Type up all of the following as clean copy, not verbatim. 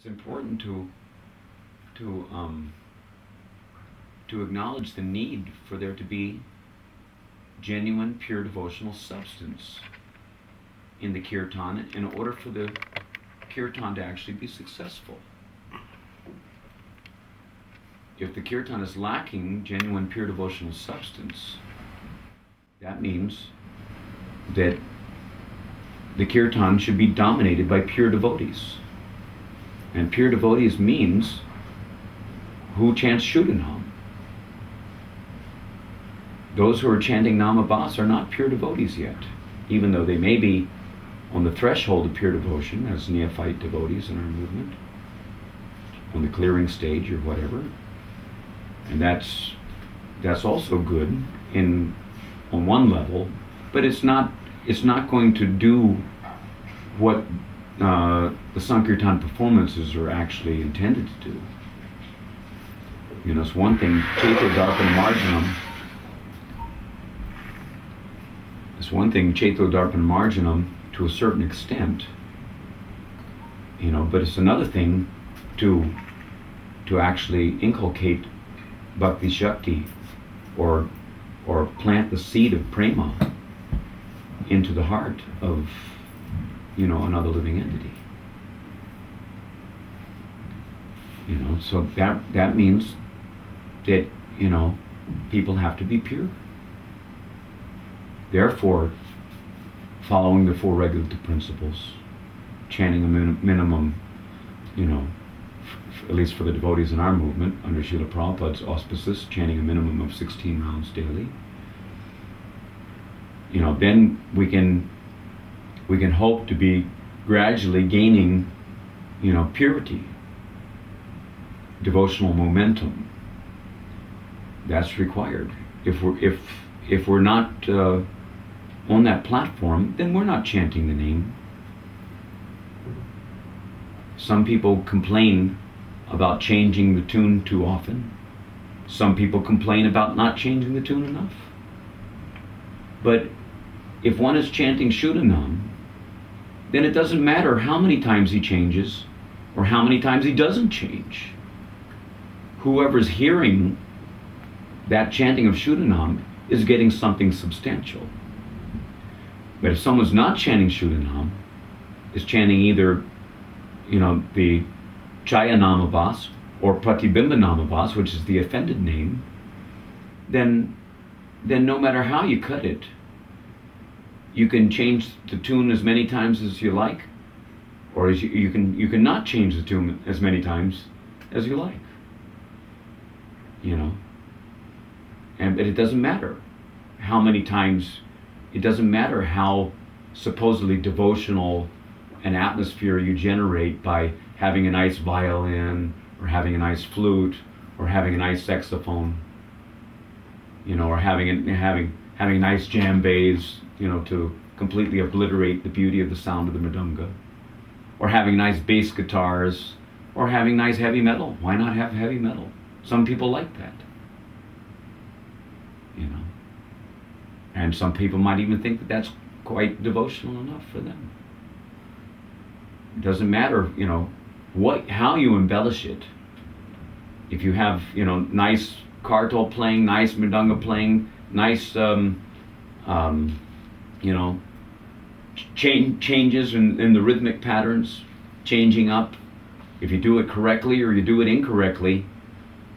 it's important to to acknowledge the need for there to be genuine, pure devotional substance in the kirtan in order for the kirtan to actually be successful. If the kirtan is lacking genuine, pure devotional substance, that means that the kirtan should be dominated by pure devotees. And pure devotees means who chants Shuddhanam. Those who are chanting Namabhas are not pure devotees yet, even though they may be on the threshold of pure devotion as neophyte devotees in our movement, on the clearing stage or whatever. And that's also good on one level, but it's not going to do what the Sankirtan performances are actually intended to do. You know, it's one thing, Chaitya Darpana Marjanam. It's one thing, Chaitya Darpana Marjanam, to a certain extent, you know, but it's another thing to actually inculcate Bhakti Shakti or plant the seed of prema into the heart of, you know, another living entity. You know, so that means that, you know, people have to be pure. Therefore, following the four regulative principles, chanting a minimum, you know, at least for the devotees in our movement, under Srila Prabhupada's auspices, chanting a minimum of 16 rounds daily. You know, then we can hope to be gradually gaining, you know, purity, devotional momentum. That's required. If we're not on that platform, then we're not chanting the name. Some people complain about changing the tune too often. Some people complain about not changing the tune enough. But if one is chanting Shuddhanam, then it doesn't matter how many times he changes or how many times he doesn't change. Whoever's hearing that chanting of Shuddhanam is getting something substantial. But if someone's not chanting Shuddhanam, is chanting either, you know, the Chaya Namabhas or Pratibimba Namabhas, which is the offended name, then no matter how you cut it, you can change the tune as many times as you like, or you can not change the tune as many times as you like. You know, but it doesn't matter how many times. It doesn't matter how supposedly devotional an atmosphere you generate by having a nice violin or having a nice flute or having a nice saxophone, you know, or having nice djembes, you know, to completely obliterate the beauty of the sound of the mridanga, or having nice bass guitars, or having nice heavy metal. Why not have heavy metal? Some people like that, you know. And some people might even think that that's quite devotional enough for them. It doesn't matter, you know, how you embellish it. If you have, you know, nice kartal playing, nice mridanga playing, nice, you know, changes in the rhythmic patterns, changing up. If you do it correctly or you do it incorrectly,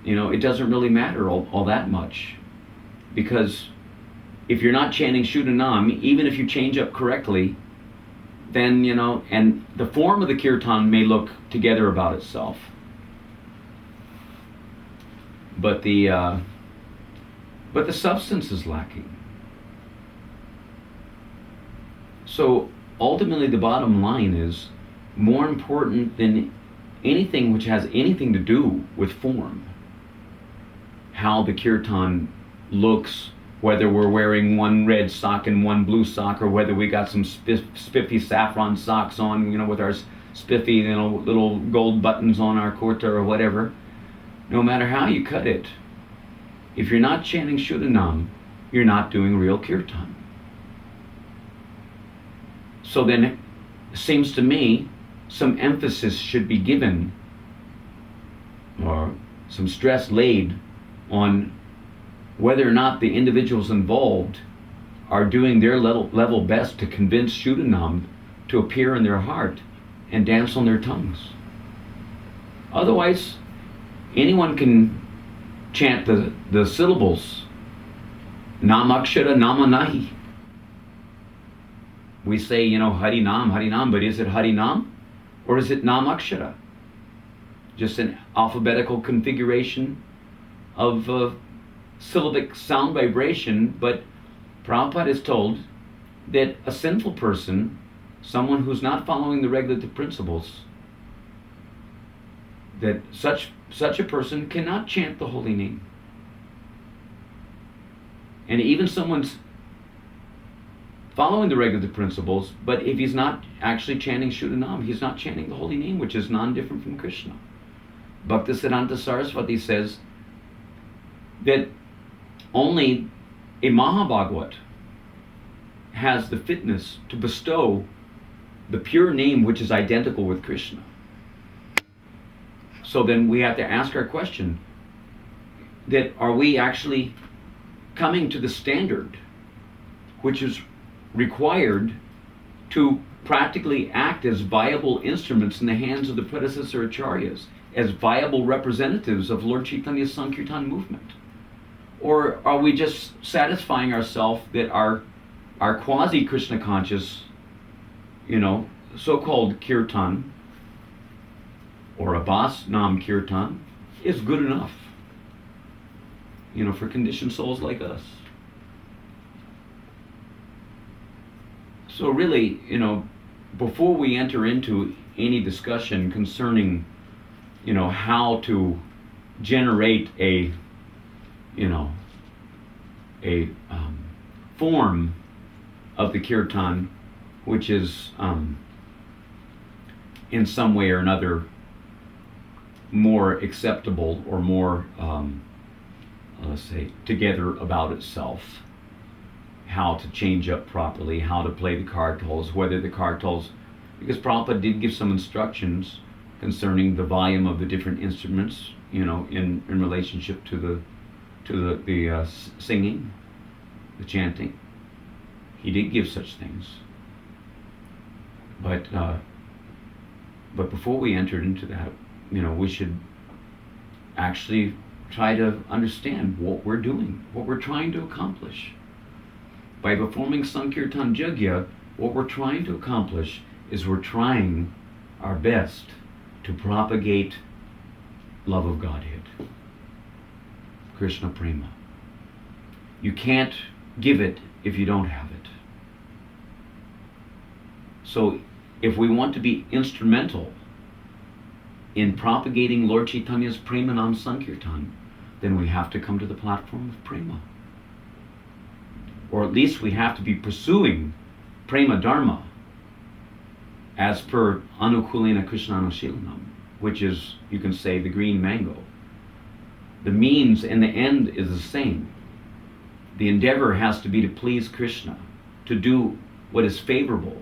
you know, it doesn't really matter all that much, because if you're not chanting Shuddhanam, even if you change up correctly, then, you know, and the form of the kirtan may look together about itself, but the substance is lacking. So ultimately the bottom line is, more important than anything which has anything to do with form, how the kirtan looks, whether we're wearing one red sock and one blue sock, or whether we got some spiffy saffron socks on, you know, with our spiffy, you know, little gold buttons on our kurta or whatever. No matter how you cut it, if you're not chanting Shuddhanam, you're not doing real kirtan. So then, it seems to me, some emphasis should be given, or some stress laid on whether or not the individuals involved are doing their level best to convince Shuddhanam to appear in their heart and dance on their tongues. Otherwise, anyone can chant the syllables. Namakshara Namanahi. We say, Harinam, but is it Harinam or is it Namakshara? Just an alphabetical configuration of syllabic sound vibration, but Prabhupada is told that a sinful person, someone who's not following the regulative principles, that such a person cannot chant the holy name. And even someone's following the regulative principles, but if he's not actually chanting Shuddhanam, he's not chanting the holy name, which is non-different from Krishna. Bhaktisiddhanta Saraswati says that only a Mahabhagavat has the fitness to bestow the pure name which is identical with Krishna. So then we have to ask our question, that are we actually coming to the standard which is required to practically act as viable instruments in the hands of the predecessor acharyas, as viable representatives of Lord Chaitanya's Sankirtan movement? Or are we just satisfying ourselves that our quasi-Krishna conscious, so-called Kirtan, or Abhas Nam Kirtan, is good enough, for conditioned souls like us? So really, before we enter into any discussion concerning, how to generate a form of the Kirtan which is in some way or another more acceptable or more, let's say, together about itself, how to change up properly, how to play the kartals, whether the kartals, because Prabhupada did give some instructions concerning the volume of the different instruments, in relationship to the singing, the chanting. He did give such things. But before we entered into that, we should actually try to understand what we're doing, what we're trying to accomplish. By performing Sankirtan Yajna, what we're trying to accomplish is we're trying our best to propagate love of Godhead, Krishna Prema. You can't give it if you don't have it. So if we want to be instrumental in propagating Lord Chaitanya's Prema Nam Sankirtan, then we have to come to the platform of Prema. Or at least we have to be pursuing Prema Dharma as per Anukulena Krishnanushilanam, which is, you can say, the green mango. The means and the end is the same. The endeavor has to be to please Krishna, to do what is favorable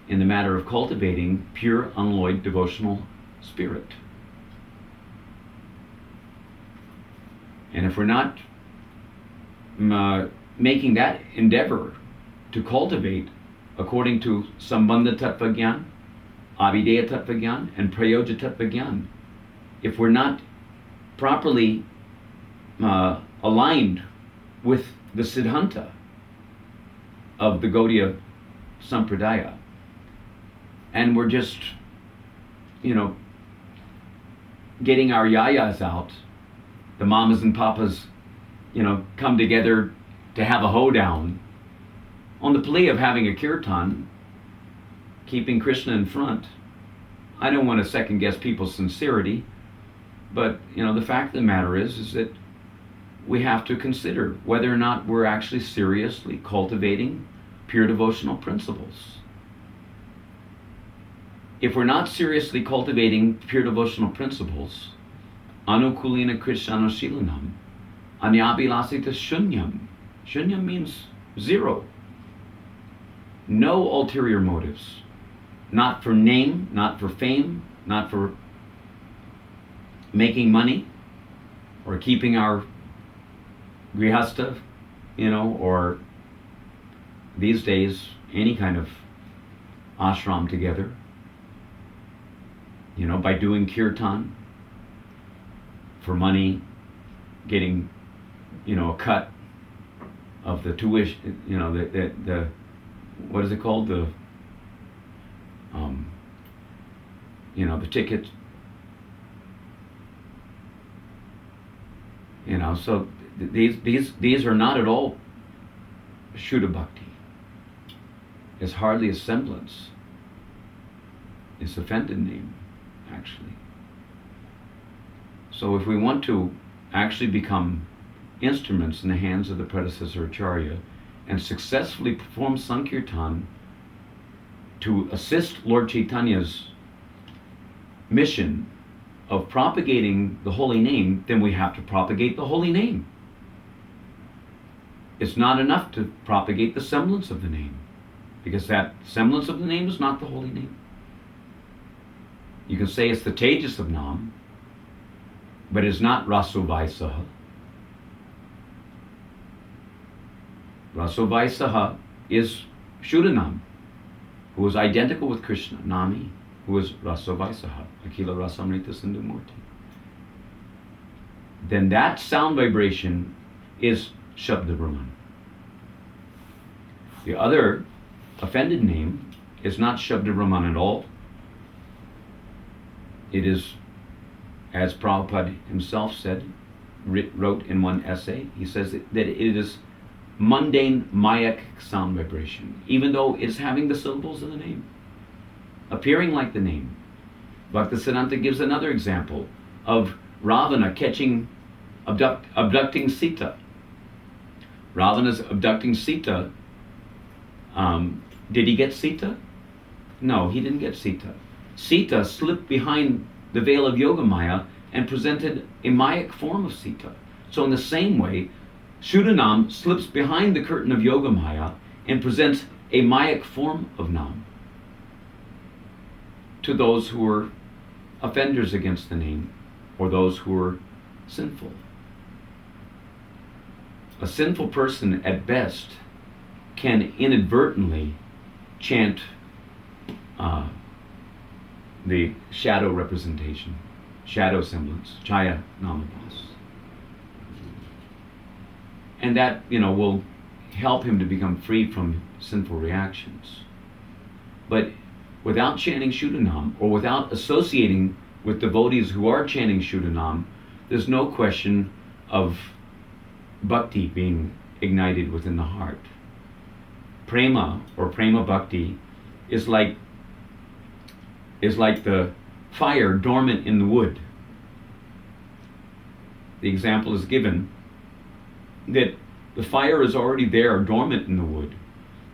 in the matter of cultivating pure, unalloyed devotional spirit. And if we're not making that endeavor to cultivate according to Sambandha Tattva Gyan, Abhideya Tattva Gyan, and Prayoja Tattva Gyan, if we're not properly aligned with the Siddhanta of the Gaudiya Sampradaya, and we're just, getting our yayas out, the mamas and papas, come together to have a hoedown on the plea of having a kirtan, keeping Krishna in front. I don't want to second guess people's sincerity, but the fact of the matter is that we have to consider whether or not we're actually seriously cultivating pure devotional principles. If we're not seriously cultivating pure devotional principles, Anukulena Krishnanushilanam, Anyabhilasita Shunyam. Shunyam means zero. No ulterior motives. not for name, not for fame, not for making money, or keeping our grihasta, or these days, any kind of ashram together, by doing kirtan for money, getting, a cut of the tuition, the what is it called? The ticket. So these are not at all Shuddha Bhakti. It's hardly a semblance. It's offended name, actually. So if we want to actually become instruments in the hands of the predecessor Acharya and successfully perform Sankirtan to assist Lord Chaitanya's mission of propagating the holy name, then we have to propagate the holy name. It's not enough to propagate the semblance of the name, because that semblance of the name is not the holy name. You can say it's the Tejas of Nam, but it's not Rasovaisaha. Rasovaisaha is Shuddhanam, who is identical with Krishna, Nami, who is Rasovaisaha, Akila Rasamrita Sindhu Murti. Then that sound vibration is Shabda Brahman. The other offended name is not Shabda Brahman at all. It is, as Prabhupada himself said, wrote in one essay, he says that it is mundane Mayak sound vibration, even though it's having the syllables of the name, appearing like the name. Bhaktisiddhanta gives another example of Ravana abducting Sita. Ravana's abducting Sita. Did he get Sita? No, he didn't get Sita. Sita slipped behind the veil of Yogamaya and presented a Mayak form of Sita. So in the same way, Shuddhanam slips behind the curtain of Yogamaya and presents a Mayak form of Nam to those who are offenders against the name, or those who are sinful. A sinful person at best can inadvertently chant the shadow representation, shadow semblance, Chaya Namabhas. And that, will help him to become free from sinful reactions. But without chanting Shuddhanam, or without associating with devotees who are chanting Shuddhanam, there's no question of bhakti being ignited within the heart. Prema, or prema bhakti, is like the fire dormant in the wood. The example is given that the fire is already there, dormant in the wood,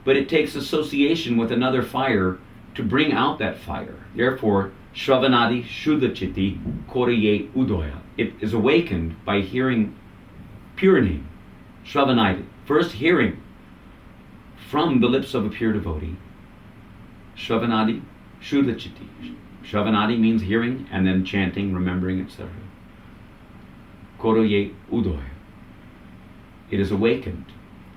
but it takes association with another fire to bring out that fire. Therefore, Shravanadi Shuddhachiti Koraye Udoya. It is awakened by hearing pure name, Shravanadi. First hearing from the lips of a pure devotee. Shravanadi Shuddhachiti. Shravanadi means hearing, and then chanting, remembering, etc. Koraye Udoya. It is awakened.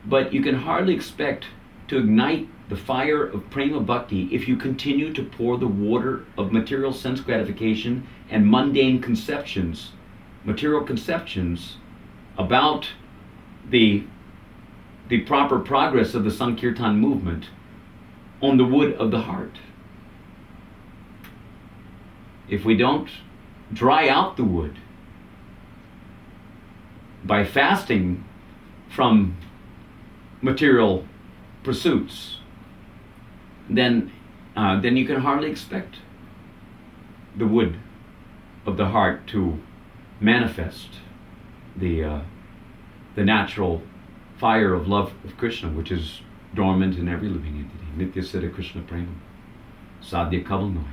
But you can hardly expect to ignite the fire of prema bhakti if you continue to pour the water of material sense gratification and mundane conceptions, material conceptions about the proper progress of the Sankirtan movement on the wood of the heart. If we don't dry out the wood by fasting from material pursuits, then you can hardly expect the wood of the heart to manifest the natural fire of love of Krishna, which is dormant in every living entity. Nitya Siddha Krishna Prema. Sadhya Kavalnoi.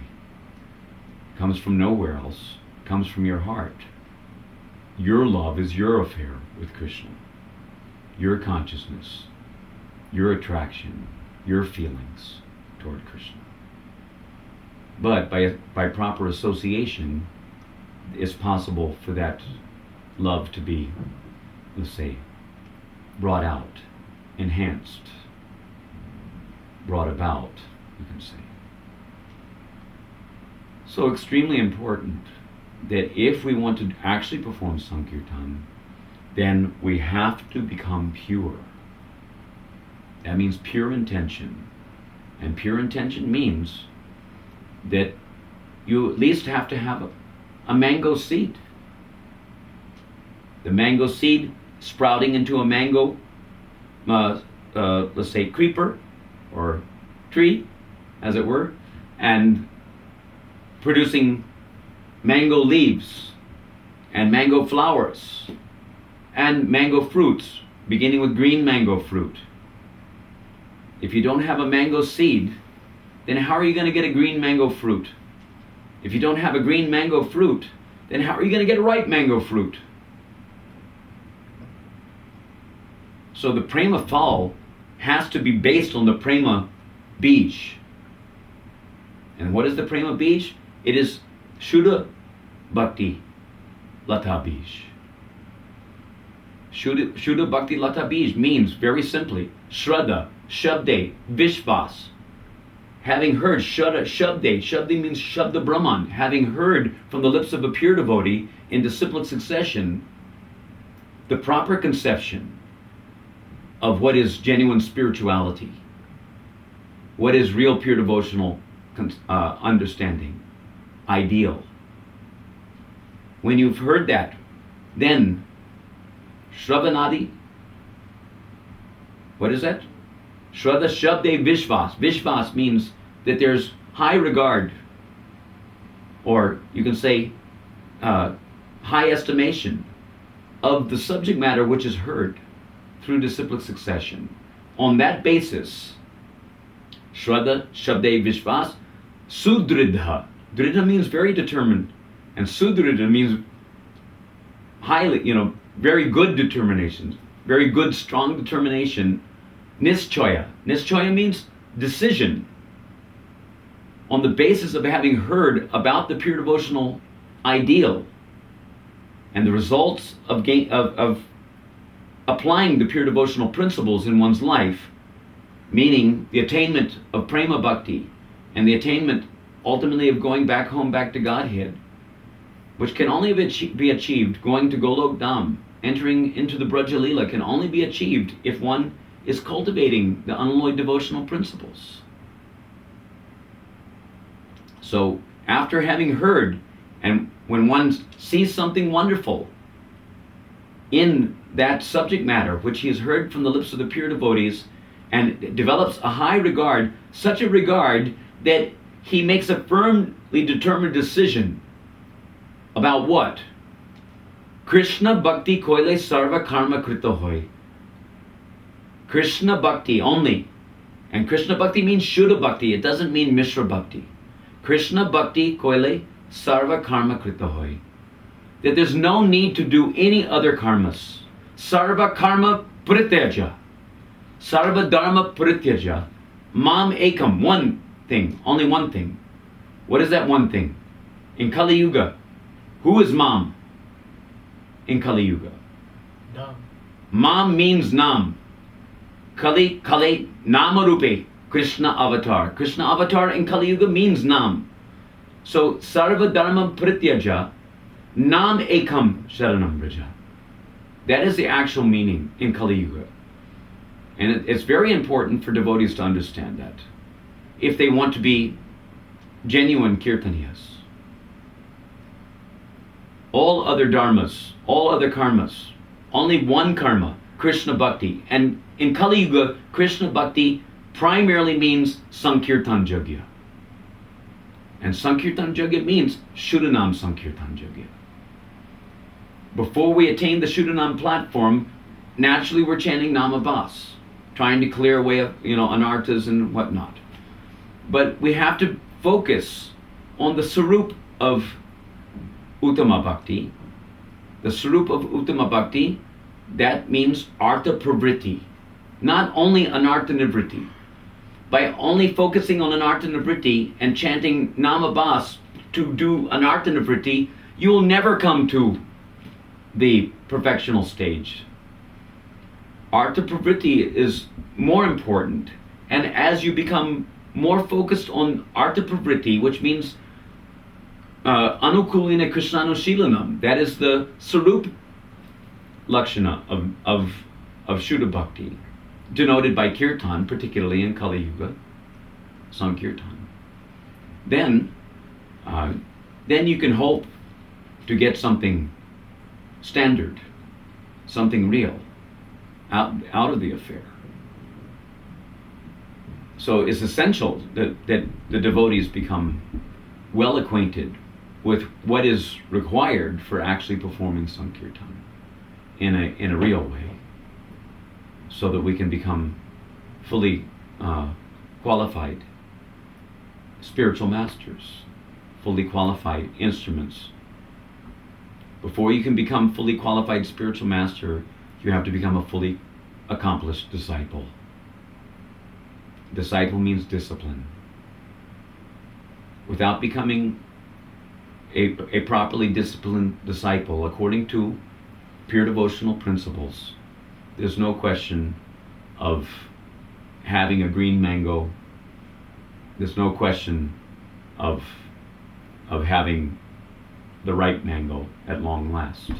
Comes from nowhere else. Comes from your heart. Your love is your affair with Krishna. Your consciousness, your attraction, your feelings toward Krishna. But by proper association, it's possible for that love to be, let's say, brought out, enhanced, brought about, you can say. So extremely important that if we want to actually perform Sankirtan, then we have to become pure. That means pure intention. And pure intention means that you at least have to have a mango seed. The mango seed sprouting into a mango, let's say creeper or tree, as it were, and producing mango leaves and mango flowers and mango fruits, beginning with green mango fruit. If you don't have a mango seed, then how are you going to get a green mango fruit? If you don't have a green mango fruit, then how are you going to get a ripe mango fruit? So the prema phal has to be based on the prema bij. And what is the prema bij? It is Shuddha Bhakti Lata Bij. Shuddha Bhakti Lata Bij means, very simply, Shraddha, Shabde, Vishvas. Having heard Shabde means Shabda Brahman, having heard from the lips of a pure devotee in disciplic succession the proper conception of what is genuine spirituality, what is real pure devotional understanding, ideal. When you've heard that, then Shravanadi, what is that? Shraddha Shabde Vishvas. Vishvas means that there's high regard, or you can say high estimation of the subject matter which is heard through disciplic succession. On that basis, Shraddha Shabde Vishvas, Sudridha. Dridha means very determined, and Sudridha means highly, very good determination, very good, strong determination. Nischaya. Nischaya means decision. On the basis of having heard about the pure devotional ideal and the results of applying the pure devotional principles in one's life, meaning the attainment of prema bhakti and the attainment ultimately of going back home, back to Godhead, which can only be achieved, going to Golok Dham, entering into the Braja Leela, can only be achieved if one is cultivating the unalloyed devotional principles. So after having heard, and when one sees something wonderful in that subject matter which he has heard from the lips of the pure devotees, and develops a high regard, such a regard that he makes a firmly determined decision about what? Krishna Bhakti koile sarva karma krita hoy. Krishna Bhakti only. And Krishna Bhakti means Shuddha Bhakti. It doesn't mean Mishra Bhakti. Krishna Bhakti koile sarva karma krita hoy. That there's no need to do any other karmas. Sarva karma prityaja. Sarva dharma prityaja. Mam ekam. One thing. Only one thing. What is that one thing? In Kali Yuga, who is Mam? In Kali Yuga. Nam. Mam means Nam. Kali Namarupe, Krishna avatar. Krishna avatar in Kali Yuga means Nam. So Sarva Dharma Prityaja, Nam Ekam Sharanam Vraja. That is the actual meaning in Kali Yuga. And it's very important for devotees to understand that if they want to be genuine Kirtaniyas. All other dharmas, all other karmas, only one karma, Krishna Bhakti. And in Kali Yuga, Krishna Bhakti primarily means Sankirtan Yajna. And Sankirtan Yajna means Shuddhanam Sankirtan Yajna. Before we attain the Shuddhanam platform, naturally we're chanting Namabhas, trying to clear away anarthas and whatnot. But we have to focus on the sarup of Uttama Bhakti. The sarup of Uttama Bhakti, that means Artha Pravritti. Not only Anartha Nivritti, by only focusing on an artha-nivritti and chanting Namabas to do an artha-nivritti, you will never come to the perfectional stage. Artha-pravritti is more important, and as you become more focused on artha-pravritti, which means anukulina krishnanushilanam, that is the sarup lakshana of Shuddha Bhakti, denoted by Kirtan, particularly in Kali Yuga, Sankirtan. Then you can hope to get something standard, something real, out of the affair. So it's essential that the devotees become well acquainted with what is required for actually performing Sankirtan in a real way, so that we can become fully qualified spiritual masters, fully qualified instruments. Before you can become fully qualified spiritual master, you have to become a fully accomplished disciple. Disciple means discipline. Without becoming a properly disciplined disciple according to pure devotional principles, there's no question of having a green mango. There's no question of having the right mango at long last.